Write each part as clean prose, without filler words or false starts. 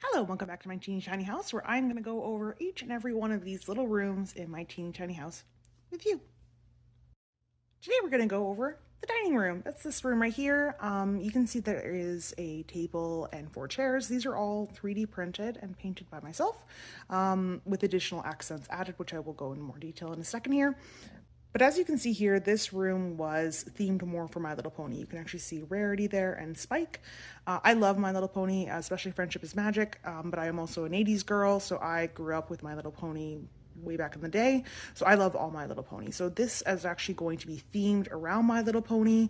Hello, welcome back to my teeny tiny house where I'm going to go over each and every one of these little rooms in my teeny tiny house with you. Today we're going to go over the dining room. That's this room right here. You can see there is a table and 4 chairs. These are all 3D printed and painted by myself with additional accents added, which I will go into more detail in a second here. But as you can see here, this room was themed more for My Little Pony. You can actually see Rarity there and Spike. I love My Little Pony, especially Friendship is Magic, but I am also an 80s girl, so I grew up with My Little Pony way back in the day. So I love all My Little Pony. So this is actually going to be themed around My Little Pony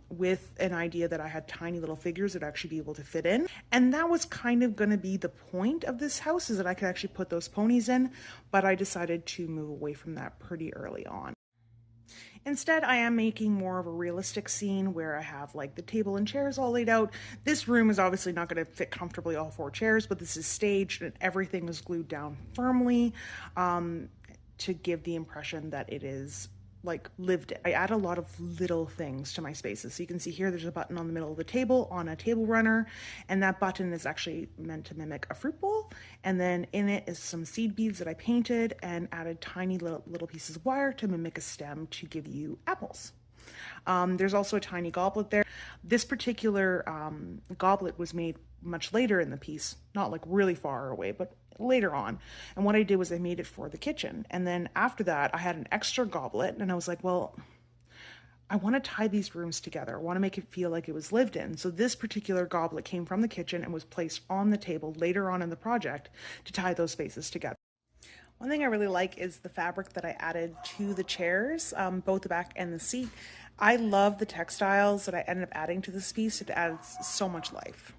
with an idea that I had tiny little figures that I'd actually be able to fit in. And that was kind of going to be the point of this house, is that I could actually put those ponies in, but I decided to move away from that pretty early on. Instead, I am making more of a realistic scene where I have like the table and chairs all laid out. This room is obviously not going to fit comfortably all 4 chairs, but this is staged and everything is glued down firmly to give the impression that it is like lived in. I add a lot of little things to my spaces. So you can see here there's a button on the middle of the table on a table runner, and that button is actually meant to mimic a fruit bowl. And then in it is some seed beads that I painted and added tiny little pieces of wire to mimic a stem to give you apples. There's also a tiny goblet there. This particular goblet was made much later in the piece, not like really far away, but later on. And what I did was I made it for the kitchen. And then after that, I had an extra goblet and I was like, well, I want to tie these rooms together. I want to make it feel like it was lived in. So this particular goblet came from the kitchen and was placed on the table later on in the project to tie those spaces together. One thing I really like is the fabric that I added to the chairs, both the back and the seat. I love the textiles that I ended up adding to this piece. It adds so much life.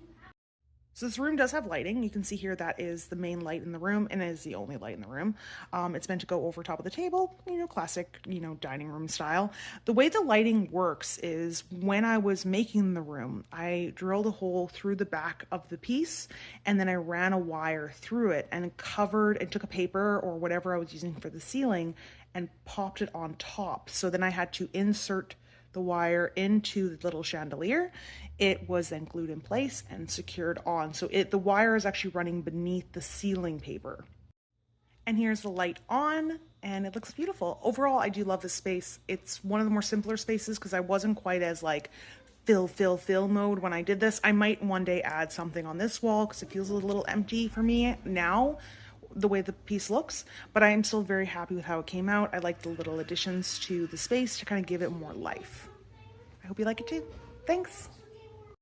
So this room does have lighting. You can see here that is the main light in the room, and it is the only light in the room. It's meant to go over top of the table, classic, dining room style. The way the lighting works is when I was making the room, I drilled a hole through the back of the piece, and then I ran a wire through it and covered and took a paper or whatever I was using for the ceiling and popped it on top. So then I had to insert the wire into the little chandelier. It was then glued in place and secured on. So the wire is actually running beneath the ceiling paper. And here's the light on, and it looks beautiful. Overall, I do love this space. It's one of the more simpler spaces because I wasn't quite as like fill mode when I did this. I might one day add something on this wall because it feels a little empty for me now, the way the piece looks, but I am still very happy with how it came out. I like the little additions to the space to kind of give it more life. I hope you like it too. Thanks.